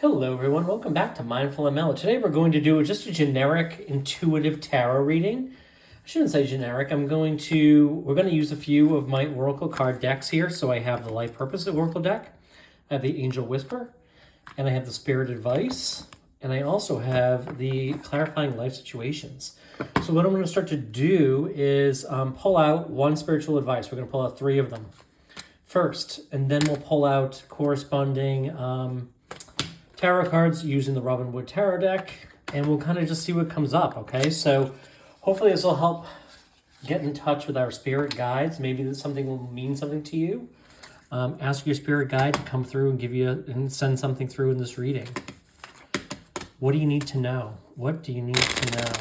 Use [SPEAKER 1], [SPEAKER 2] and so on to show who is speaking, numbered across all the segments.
[SPEAKER 1] Hello everyone, welcome back to Mindful ML. Today we're going to do just a generic intuitive tarot reading. I shouldn't say generic. We're going to use a few of my Oracle card decks here. So I have the Life Purpose Oracle deck, I have the Angel Whisper, and I have the Spirit Advice, and I also have the Clarifying Life Situations. So what I'm going to start to do is pull out one spiritual advice. We're going to pull out three of them first, and then we'll pull out corresponding tarot cards using the Robin Wood Tarot deck, and we'll kind of just see what comes up, okay? So hopefully this will help get in touch with our spirit guides. Maybe that something will mean something to you. Ask your spirit guide to come through and and send something through in this reading. What do you need to know? What do you need to know?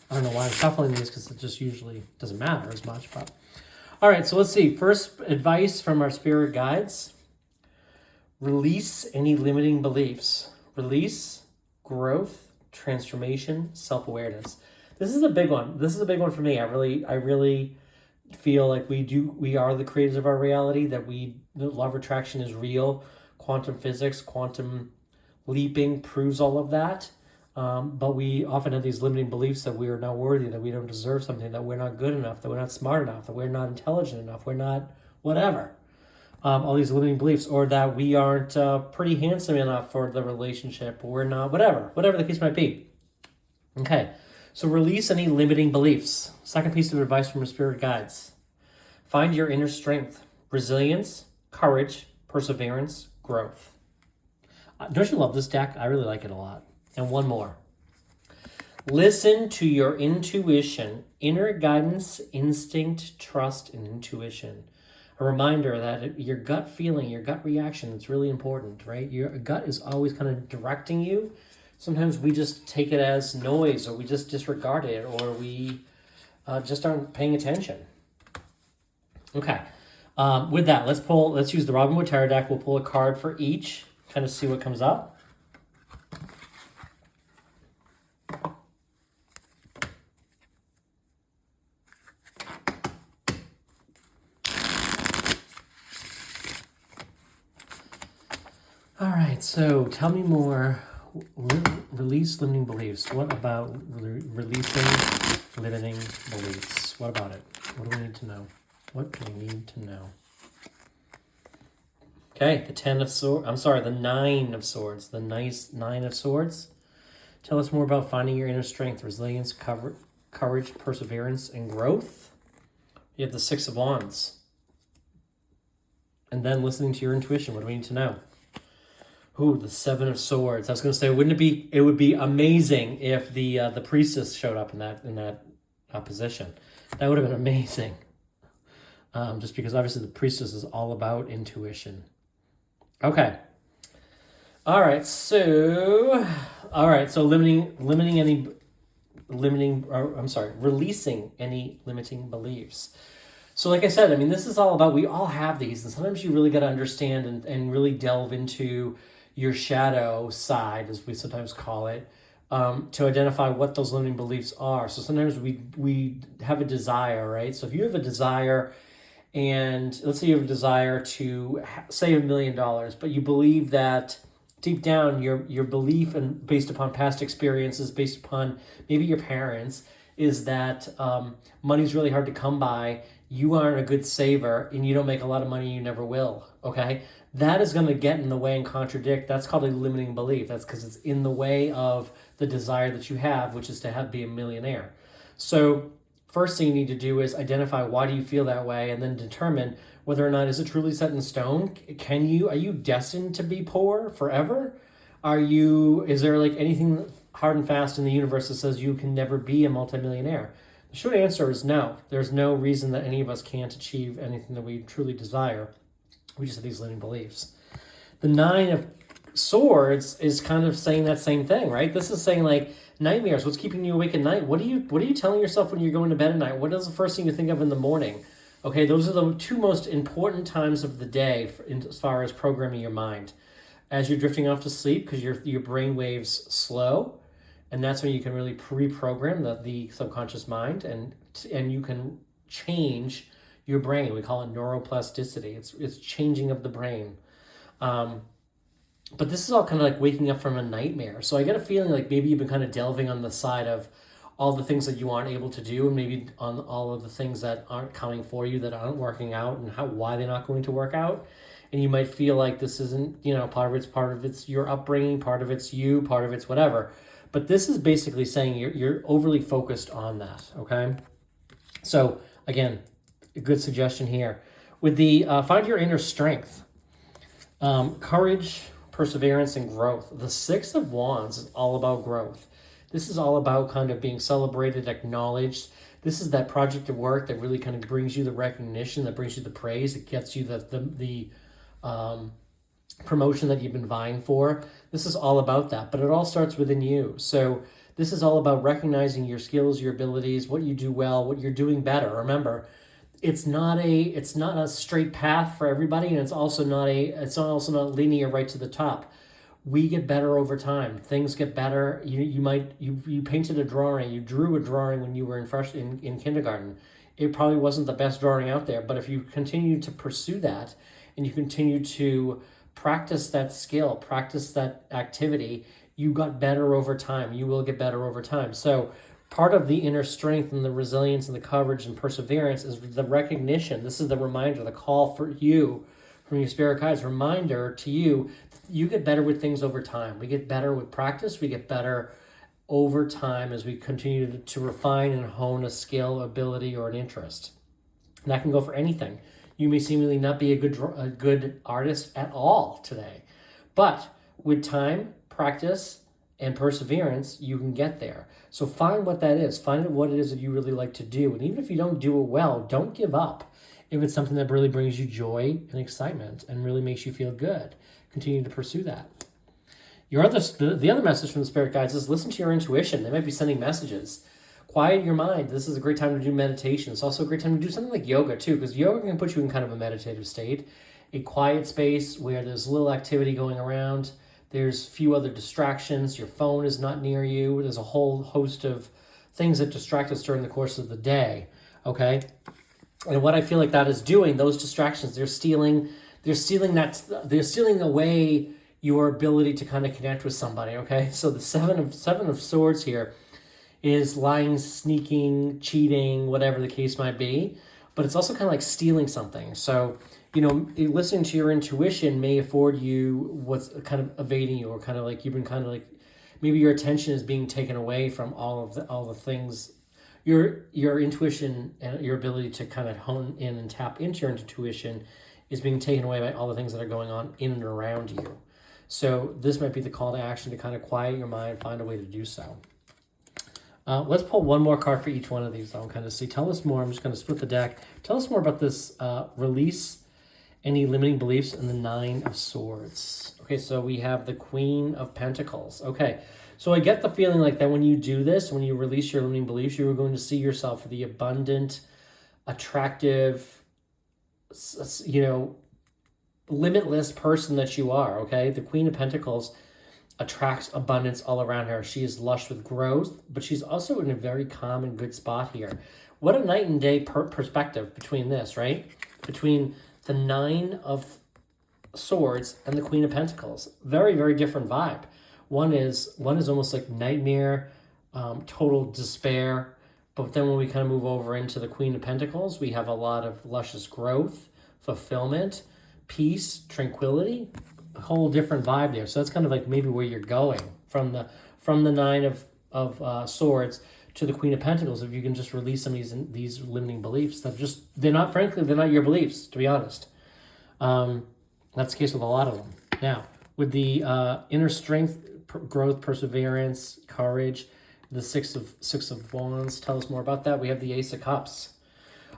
[SPEAKER 1] I don't know why I'm shuffling these because it just usually doesn't matter as much, but... All right, so let's see. First advice from our spirit guides. Release any limiting beliefs. Release, growth, transformation, self-awareness. This is a big one. This is a big one for me. I really feel like we are the creators of our reality, that the law of attraction is real. Quantum physics, quantum leaping proves all of that. But we often have these limiting beliefs that we are not worthy, that we don't deserve something, that we're not good enough, that we're not smart enough, that we're not intelligent enough, we're not whatever. All these limiting beliefs, or that we aren't pretty handsome enough for the relationship, or we're not, whatever the case might be. Okay, so release any limiting beliefs. Second piece of advice from your spirit guides. Find your inner strength, resilience, courage, perseverance, growth. Don't you love this deck? I really like it a lot. And one more. Listen to your intuition, inner guidance, instinct, trust, and intuition. A reminder that your gut feeling, your gut reaction, it's really important, right? Your gut is always kind of directing you. Sometimes we just take it as noise, or we just disregard it, or we just aren't paying attention. Okay, with that, let's use the Robin Wood Tarot deck. We'll pull a card for each, kind of see what comes up. All right, so tell me more. Release limiting beliefs. What about releasing limiting beliefs? What about it? What do we need to know? What do we need to know? Okay, the Nine of Swords. The nice Nine of Swords. Tell us more about finding your inner strength, resilience, courage, perseverance, and growth. You have the Six of Wands. And then listening to your intuition. What do we need to know? Ooh, the Seven of Swords. I was going to say, it would be amazing if the priestess showed up in that position. That would have been amazing. Just because obviously the priestess is all about intuition. Okay. All right. So releasing any limiting beliefs. So like I said, I mean, this is all about, we all have these, and sometimes you really got to understand and really delve into your shadow side, as we sometimes call it, to identify what those limiting beliefs are. So sometimes we have a desire, right? So if you have a desire, and let's say you have a desire to save $1 million, but you believe that deep down your belief, and based upon past experiences, based upon maybe your parents, is that money's really hard to come by, you aren't a good saver, and you don't make a lot of money, you never will, okay? That is going to get in the way and contradict. That's called a limiting belief. That's because it's in the way of the desire that you have, which is to be a millionaire. So first thing you need to do is identify, why do you feel that way, and then determine whether or not is it truly set in stone. Are you destined to be poor forever? Is there like anything hard and fast in the universe that says you can never be a multimillionaire? The short answer is no. There's no reason that any of us can't achieve anything that we truly desire. We just have these limiting beliefs. The Nine of Swords is kind of saying that same thing, right? This is saying like nightmares. What's keeping you awake at night? What are you telling yourself when you're going to bed at night? What is the first thing you think of in the morning? Okay, those are the two most important times of the day as far as programming your mind. As you're drifting off to sleep, because your brain waves slow, and that's when you can really reprogram the subconscious mind, and you can change your brain. We call it neuroplasticity. It's changing of the brain. But this is all kind of like waking up from a nightmare. So I get a feeling like maybe you've been kind of delving on the side of all the things that you aren't able to do, and maybe on all of the things that aren't coming for you, that aren't working out, and why they're not going to work out. And you might feel like this isn't, part of it's your upbringing, part of it's you, part of it's whatever. But this is basically saying you're overly focused on that. Okay. So again, a good suggestion here with the find your inner strength, courage, perseverance, and growth. The Six of Wands is all about growth. This is all about kind of being celebrated, acknowledged. This is that project of work that really kind of brings you the recognition, that brings you the praise, that gets you the promotion that you've been vying for. This is all about that, but it all starts within you. So this is all about recognizing your skills, your abilities, what you do well, what you're doing better. Remember, it's not a straight path for everybody, and it's also not linear right to the top. We get better over time. Things get better. You painted a drawing, you drew a drawing when you were in kindergarten. It probably wasn't the best drawing out there, but if you continue to pursue that and you continue to practice that skill, practice that activity, you got better over time. You will get better over time. So part of the inner strength and the resilience and the courage and perseverance is the recognition. This is the reminder, the call for you from your spirit guides, reminder to you, you get better with things over time. We get better with practice. We get better over time as we continue to refine and hone a skill, ability, or an interest. And that can go for anything. You may seemingly not be a good artist at all today, but with time, practice, and perseverance, you can get there. So find what that is. Find what it is that you really like to do. And even if you don't do it well, don't give up. If it's something that really brings you joy and excitement and really makes you feel good, continue to pursue that. The other message from the spirit guides is listen to your intuition. They might be sending messages. Quiet your mind. This is a great time to do meditation. It's also a great time to do something like yoga too, because yoga can put you in kind of a meditative state, a quiet space where there's little activity going around. There's few other distractions. Your phone is not near you. There's a whole host of things that distract us during the course of the day. Okay. And what I feel like that is doing, those distractions, they're stealing away your ability to kind of connect with somebody. Okay. So the seven of swords here is lying, sneaking, cheating, whatever the case might be. But it's also kind of like stealing something. So, listening to your intuition may afford you what's kind of evading you, or kind of like you've been kind of like, maybe your attention is being taken away from all the things. Your intuition and your ability to kind of hone in and tap into your intuition is being taken away by all the things that are going on in and around you. So this might be the call to action to kind of quiet your mind, find a way to do so. Let's pull one more card for each one of these. I'll kind of see. Tell us more. I'm just going to split the deck. Tell us more about this release any limiting beliefs in the Nine of Swords. Okay, so we have the Queen of Pentacles. Okay, so I get the feeling like that when you do this, when you release your limiting beliefs, you are going to see yourself for the abundant, attractive, limitless person that you are, okay? The Queen of Pentacles attracts abundance all around her. She is lush with growth, but she's also in a very calm and good spot here. What a night and day perspective between this, right? Between the Nine of Swords and the Queen of Pentacles. Very, very different vibe. One is almost like nightmare, total despair. But then when we kind of move over into the Queen of Pentacles, we have a lot of luscious growth, fulfillment, peace, tranquility, a whole different vibe there. So that's kind of like maybe where you're going from the Nine of Swords to the Queen of Pentacles. If you can just release some of these limiting beliefs that they're not your beliefs, to be honest. That's the case with a lot of them. Now, with the inner strength, growth, perseverance, courage, the six of Wands, tell us more about that. We have the Ace of Cups.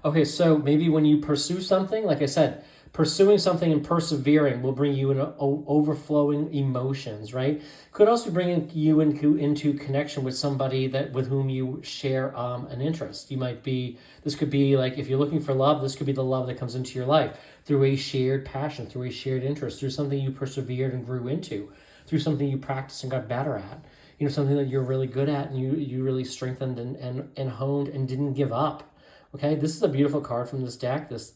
[SPEAKER 1] Okay, so maybe when you pursue something, like I said, pursuing something and persevering will bring you into overflowing emotions, right? Could also bring you into connection with somebody with whom you share an interest. This could be like, if you're looking for love, this could be the love that comes into your life through a shared passion, through a shared interest, through something you persevered and grew into, through something you practiced and got better at. Something that you're really good at and you really strengthened and honed and didn't give up. Okay, this is a beautiful card from this deck. This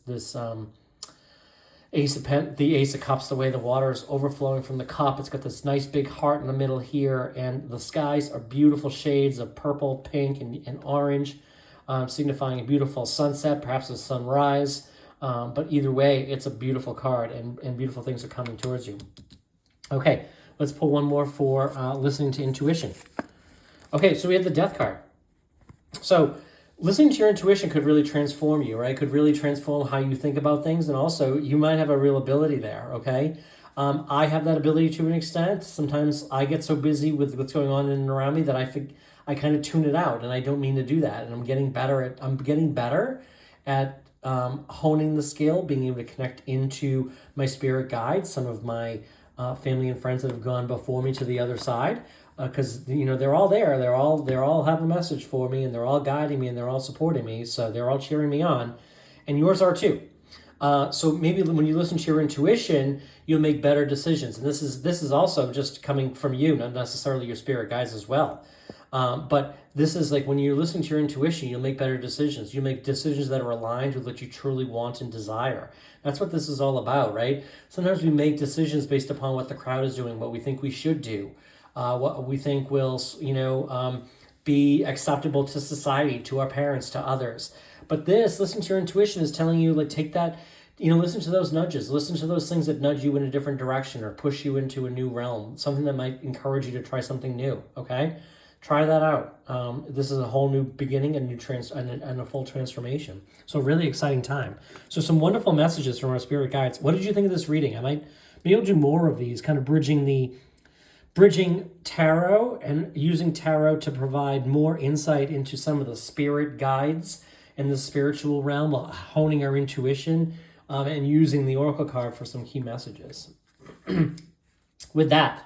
[SPEAKER 1] the Ace of Cups, the way the water is overflowing from the cup. It's got this nice big heart in the middle here, and the skies are beautiful shades of purple, pink, and orange, signifying a beautiful sunset, perhaps a sunrise. But either way, it's a beautiful card, and beautiful things are coming towards you. Okay, let's pull one more for listening to intuition. Okay, so we have the Death card. So listening to your intuition could really transform you, right? Could really transform how you think about things. And also, you might have a real ability there, okay? I have that ability to an extent. Sometimes I get so busy with what's going on in and around me that I kind of tune it out, and I don't mean to do that. And I'm getting better at honing the skill, being able to connect into my spirit guides, some of my family and friends that have gone before me to the other side. Because they're all there, they all have a message for me, and they're all guiding me, and they're all supporting me, so they're all cheering me on, and yours are too. So maybe when you listen to your intuition, you'll make better decisions, and this is also just coming from you, not necessarily your spirit guides as well. But this is like when you're listening to your intuition, you'll make better decisions. You make decisions that are aligned with what you truly want and desire. That's what this is all about, right? Sometimes we make decisions based upon what the crowd is doing, what we think we should do. What we think will, be acceptable to society, to our parents, to others. But listen to your intuition is telling you, like, take that, listen to those nudges, listen to those things that nudge you in a different direction or push you into a new realm, something that might encourage you to try something new, okay? Try that out. This is a whole new beginning, a new and a full transformation. So really exciting time. So some wonderful messages from our spirit guides. What did you think of this reading? I might be able to do more of these, kind of bridging tarot and using tarot to provide more insight into some of the spirit guides and the spiritual realm, while honing our intuition and using the oracle card for some key messages. With that,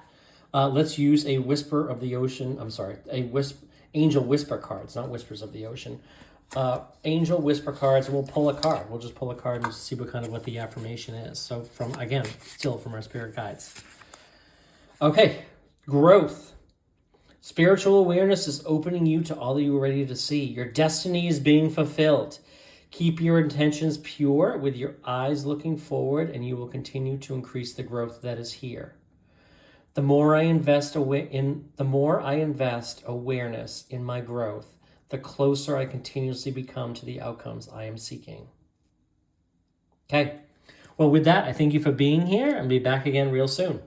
[SPEAKER 1] let's use a Whisper of the Ocean. Angel Whisper cards, not Whispers of the Ocean. Angel Whisper cards, and we'll pull a card. We'll just pull a card and see what the affirmation is. So still from our spirit guides. Okay. Growth. Spiritual awareness is opening you to all that you are ready to see. Your destiny is being fulfilled. Keep your intentions pure with your eyes looking forward, and you will continue to increase the growth that is here. The more I invest awareness in my growth, the closer I continuously become to the outcomes I am seeking. Okay. Well, with that, I thank you for being here, and be back again real soon.